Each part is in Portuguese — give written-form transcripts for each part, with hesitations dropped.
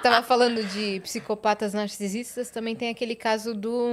tava falando de psicopatas narcisistas, também tem aquele caso do...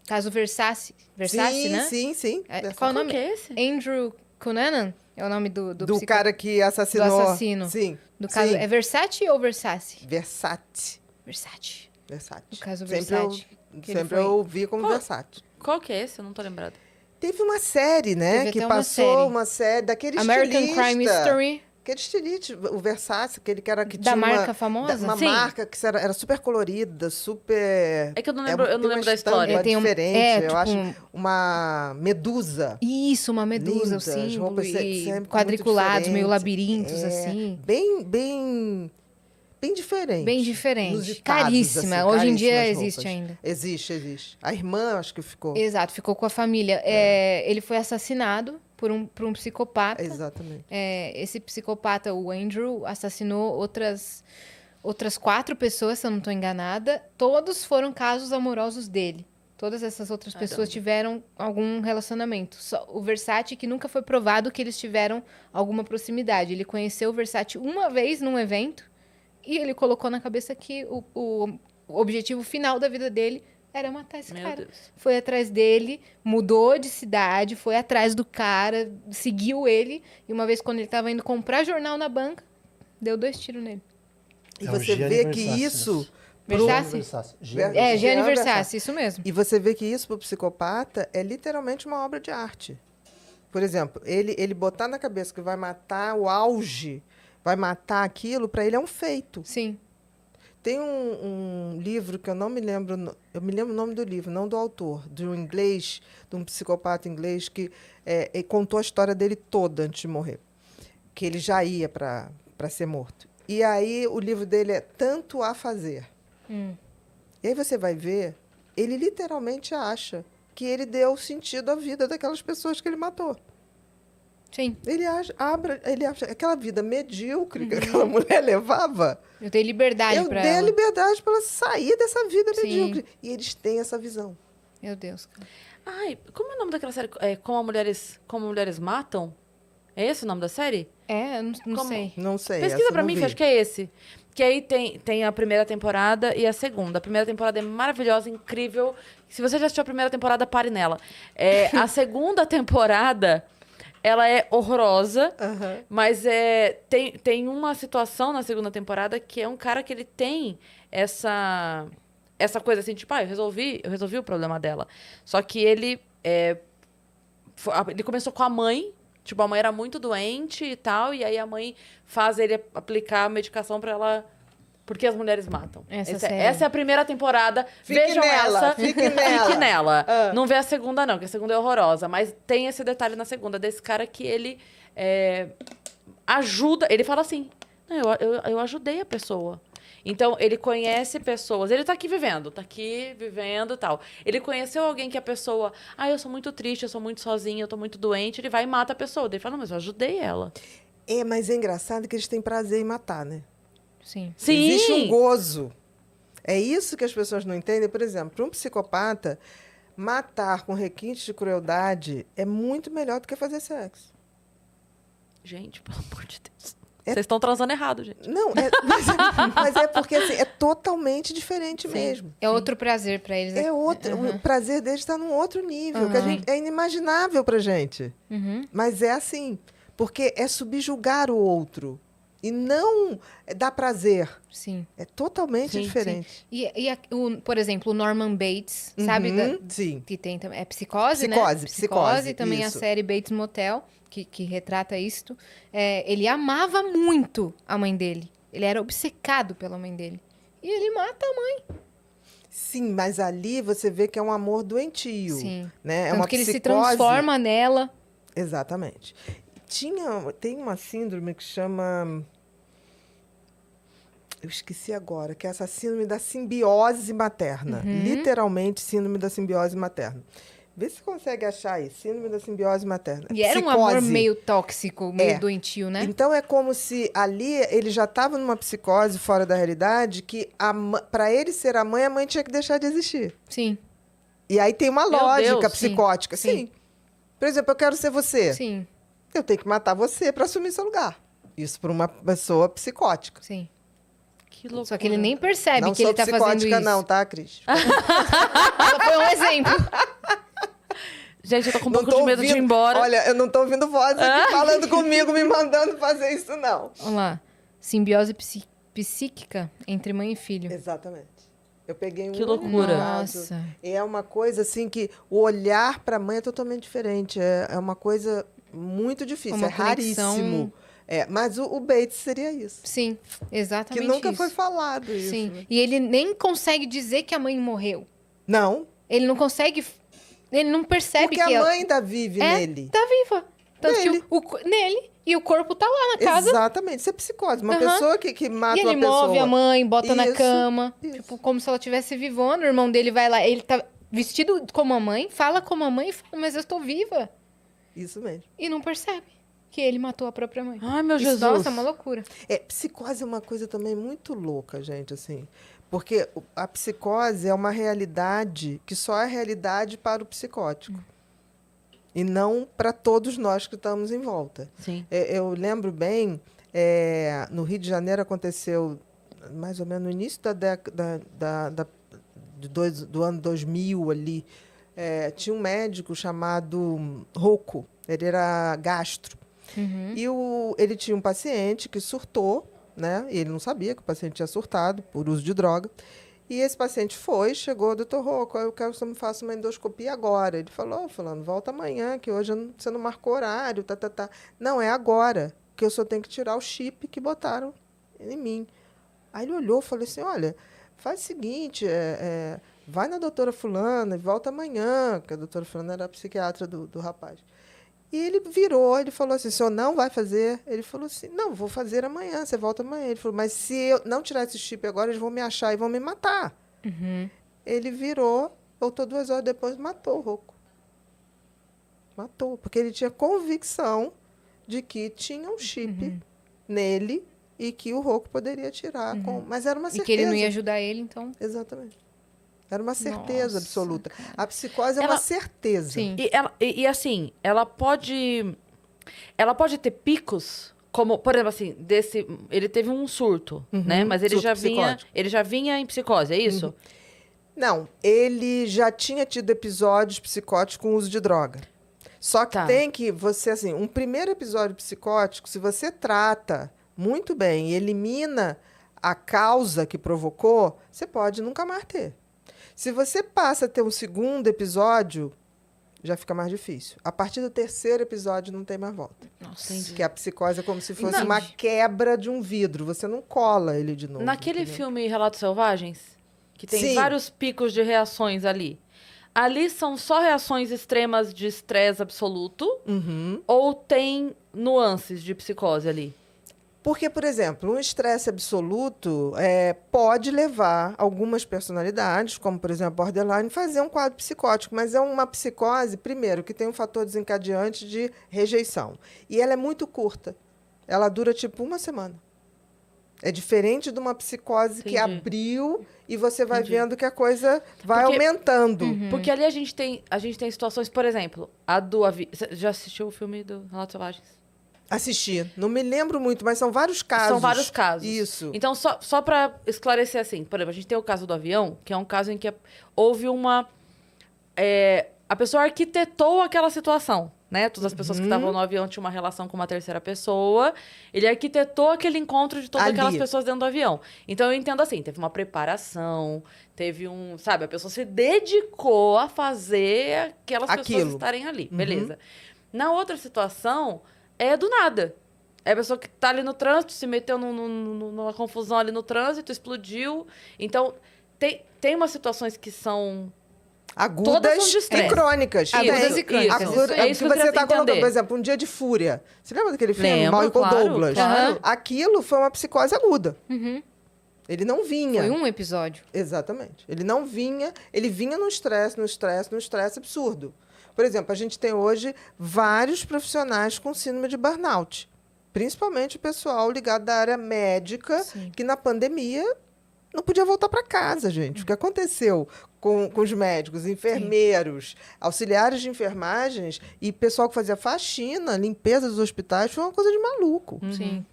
Caso Versace. Versace, sim, né? sim. Qual o Qual nome? que é esse? Andrew Cunanan é o nome do cara que assassinou. do assassino. Sim. Do caso, sim. é Versace ou Versace? Versace. Versace. Versace. O caso Sempre Versace. Sempre eu vi como Versace. Qual que é esse? Eu não tô lembrada. Teve uma série, né? Teve Que até uma passou uma série daquele American estilista. Crime History. Aquele estilista, o Versace, aquele que era que Da tinha marca famosa? Uma Sim. marca que era super colorida, super... É que eu não lembro, eu não tem lembro uma da história. estampa Tem diferente, eu tipo acho. Uma medusa. Isso, uma medusa, Linda, o as símbolo, roupas e sempre quadriculados, muito meio diferentes. labirintos, assim. Bem diferente. Bem diferente. Inusitados, Caríssima. assim, Hoje em dia caríssimas existe roupas. ainda. Existe. A irmã, acho que ficou. Exato, ficou com a família. Ele foi assassinado por um psicopata. Exatamente. Esse psicopata, o Andrew, assassinou outras 4 pessoas, se eu não estou enganada. Todos foram casos amorosos dele. Todas essas outras pessoas tiveram algum relacionamento. Só o Versace, que nunca foi provado que eles tiveram alguma proximidade. Ele conheceu o Versace uma vez num evento e ele colocou na cabeça que o objetivo final da vida dele era matar esse Meu cara. Deus. Foi atrás dele, mudou de cidade, foi atrás do cara, seguiu ele. E uma vez, quando ele estava indo comprar jornal na banca, deu 2 tiros nele. E É o você Gianni vê que Versace, isso... Versace? Gianni É, Versace. Gianni Versace. Versace, isso mesmo. E você vê que isso, para o psicopata, é literalmente uma obra de arte. Por exemplo, ele botar na cabeça que vai matar o auge, vai matar aquilo, para ele é um feito. Sim. Tem um livro que eu não me lembro, eu me lembro o nome do livro, não do autor, de um inglês, de um psicopata inglês que contou a história dele toda antes de morrer, que ele já ia para ser morto. E aí o livro dele é Tanto a Fazer. E aí você vai ver, ele literalmente acha que ele deu sentido à vida daquelas pessoas que ele matou. Sim. Ele acha aquela vida medíocre que aquela mulher levava. Eu dei liberdade pra Dei a ela. liberdade para ela sair dessa vida Sim. medíocre. E eles têm essa visão. Meu Deus, cara. Ai, como é o nome daquela série? Como Mulheres Matam? É esse o nome da série? Eu não Como? sei. Não sei. Pesquisa essa eu pra não mim, vi. que acho que é esse. Que aí tem a primeira temporada e a segunda. A primeira temporada é maravilhosa, incrível. Se você já assistiu a primeira temporada, pare nela. A segunda temporada, ela é horrorosa, mas tem uma situação na segunda temporada que é um cara que ele tem essa coisa assim, tipo, eu resolvi o problema dela. Só que ele começou com a mãe. Tipo, a mãe era muito doente e tal, e aí a mãe faz ele aplicar a medicação pra ela... Porque as mulheres matam. Essa é a primeira temporada. Vejam essa. Fique nela. Fique nela. Não vê a segunda, não, porque a segunda é horrorosa. Mas tem esse detalhe na segunda, desse cara que ele ajuda... Ele fala assim, eu ajudei a pessoa. Então, ele conhece pessoas. Ele tá aqui vivendo e tal. Ele conheceu alguém que a pessoa... eu sou muito triste, eu sou muito sozinha, eu tô muito doente. Ele vai e mata a pessoa. Ele fala, não, mas eu ajudei ela. Mas é engraçado que eles têm prazer em matar, né? Sim. Sim! Existe um gozo. É isso que as pessoas não entendem. Por exemplo, para um psicopata, matar com requintes de crueldade é muito melhor do que fazer sexo. Gente, pelo amor de Deus. Vocês estão transando errado, gente. Não, mas é porque assim, é totalmente diferente mesmo. É outro prazer pra eles. O prazer deles está num outro nível, que é inimaginável pra gente. Mas é assim, porque é subjugar o outro. E não dar prazer. Sim. É totalmente diferente. Sim. Por exemplo, o Norman Bates, sabe? Sim. Que tem também. É Psicose, né? Psicose, Também isso. a série Bates Motel, que retrata isto. Ele amava muito a mãe dele. Ele era obcecado pela mãe dele. E ele mata a mãe. Sim, mas ali você vê que é um amor doentio. Sim. Né? Tanto uma que ele se psicose. transforma nela. Exatamente. Tem uma síndrome que chama... Eu esqueci agora, que é essa síndrome da simbiose materna. Literalmente, síndrome da simbiose materna. Vê se você consegue achar aí, síndrome da simbiose materna. E era um amor meio tóxico, meio doentio, né? Então, é como se ali ele já estava numa psicose fora da realidade, que para ele ser a mãe tinha que deixar de existir. Sim. E aí tem uma lógica Deus, psicótica. Sim. Por exemplo, eu quero ser você. Sim. Eu tenho que matar você para assumir seu lugar. Isso para uma pessoa psicótica. Sim. Que loucura. Só que ele nem percebe Não que ele sou tá fazendo psicótica isso. não, tá, Cris? Ela foi um exemplo. Gente, eu tô com um Não pouco tô de medo de ir ouvindo- embora. Olha, eu não tô ouvindo voz aqui falando comigo, me mandando fazer isso, não. Vamos lá. Simbiose psíquica entre mãe e filho. Exatamente. Eu peguei um Que loucura. caso. Nossa. É uma coisa assim que o olhar para a mãe é totalmente diferente. É uma coisa muito difícil, Uma é conexão- raríssimo. Mas o Bates seria isso. Sim, exatamente Que nunca isso. foi falado isso. Sim. né? E ele nem consegue dizer que a mãe morreu. Não, Ele não consegue... Ele não percebe porque que a ela mãe ainda vive É, nele. tá viva. Tanto Nele. que nele. E o corpo tá lá na casa. Exatamente, isso é psicose. Uma Aham. pessoa que mata E ele uma pessoa. move a mãe, bota na Isso, cama. isso. Tipo, como se ela estivesse vivona. O irmão dele vai lá. Ele tá vestido como a mãe, fala como a mãe e fala, mas eu estou viva. Isso mesmo. E não percebe que ele matou a própria mãe. Ai, meu Isso, Jesus. nossa, é uma loucura. Psicose é uma coisa também muito louca, gente, assim. Porque a psicose é uma realidade que só é realidade para o psicótico. E não para todos nós que estamos em volta. Sim. Eu lembro bem, no Rio de Janeiro aconteceu mais ou menos no início da década do ano 2000 ali. Tinha um médico chamado Rocco, ele era gastro. Uhum. E ele tinha um paciente que surtou, né? E ele não sabia que o paciente tinha surtado por uso de droga. E esse paciente chegou, doutor Rocco, eu quero que você me faça uma endoscopia agora. Ele falou, fulano, volta amanhã, que hoje você não marcou horário, tá. Não, é agora, que eu só tenho que tirar o chip que botaram em mim. Aí ele olhou e falou assim, olha, faz o seguinte, vai na doutora fulana e volta amanhã, que a doutora fulana era a psiquiatra do rapaz. E ele virou, ele falou assim, o senhor não vai fazer? Ele falou assim, não, vou fazer amanhã, você volta amanhã. Ele falou, mas se eu não tirar esse chip agora, eles vão me achar e vão me matar. Uhum. Ele virou, voltou 2 horas depois, matou o Rocco. Matou, porque ele tinha convicção de que tinha um chip nele e que o Rocco poderia tirar. Mas era uma E certeza. que ele não ia ajudar ele, então... Exatamente. Era uma certeza Nossa, absoluta. cara. A psicose é uma certeza. Sim. E assim, ela pode ter picos, como, por exemplo, assim, ele teve um surto, né? Mas ele surto psicótico. já vinha em psicose, é isso? Não, ele já tinha tido episódios psicóticos com uso de droga. Só que Tá. tem que você, assim, um primeiro episódio psicótico, se você trata muito bem e elimina a causa que provocou, você pode nunca mais ter. Se você passa a ter um segundo episódio, já fica mais difícil. A partir do 3º episódio não tem mais volta. Nossa. Que a psicose é como se fosse Entendi. uma quebra de um vidro. Você não cola ele de novo. Naquele entendeu? filme Relatos Selvagens, que tem Sim. vários picos de reações ali. Ali são só reações extremas de estresse absoluto Uhum. ou tem nuances de psicose ali? Porque, por exemplo, um estresse absoluto pode levar algumas personalidades, como, por exemplo, borderline, a fazer um quadro psicótico. Mas é uma psicose, primeiro, que tem um fator desencadeante de rejeição. E ela é muito curta. Ela dura, tipo, 1 semana. É diferente de uma psicose que Entendi. abriu e você vai Entendi. vendo que a coisa vai Porque- aumentando. Porque ali a gente tem situações, por exemplo, a do avião. Você já assistiu o filme do Relatos Selvagens? Assisti. Não me lembro muito, mas são vários casos. São vários casos. Isso. Então, só para esclarecer assim, por exemplo, a gente tem o caso do avião, que é um caso em que houve uma... a pessoa arquitetou aquela situação, né? Todas as pessoas que estavam no avião tinham uma relação com uma terceira pessoa. Ele arquitetou aquele encontro de todas Ali. aquelas pessoas dentro do avião. Então, eu entendo assim, teve uma preparação, teve sabe, a pessoa se dedicou a fazer aquelas pessoas Aquilo. estarem ali, beleza. Na outra situação, é do nada. É a pessoa que tá ali no trânsito, se meteu numa confusão ali no trânsito, explodiu. Então, tem umas situações que são... Agudas Todas são de e estresse. crônicas. Agudas Tem. e crônicas. Isso. Aguda- É isso que eu você queria está colocando, entender. por exemplo, Um Dia de Fúria. Você lembra daquele filme? Lembro, Michael claro, Douglas. claro. Aquilo foi uma psicose aguda. Uhum. Ele não vinha. Foi um episódio. Exatamente. Ele não vinha, ele vinha num estresse absurdo. Por exemplo, a gente tem hoje vários profissionais com síndrome de burnout. Principalmente o pessoal ligado da área médica, Sim. que na pandemia não podia voltar para casa, gente. O que aconteceu com os médicos, enfermeiros, auxiliares de enfermagens e pessoal que fazia faxina, limpeza dos hospitais, foi uma coisa de maluco. Sim.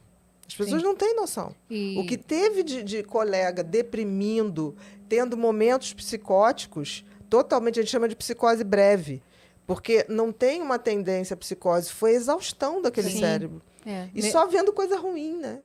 As pessoas não têm noção. E- O que teve de colega deprimindo, tendo momentos psicóticos, totalmente, a gente chama de psicose breve, porque não tem uma tendência à psicose, foi exaustão daquele Sim. cérebro. É, E só vendo coisa ruim, né?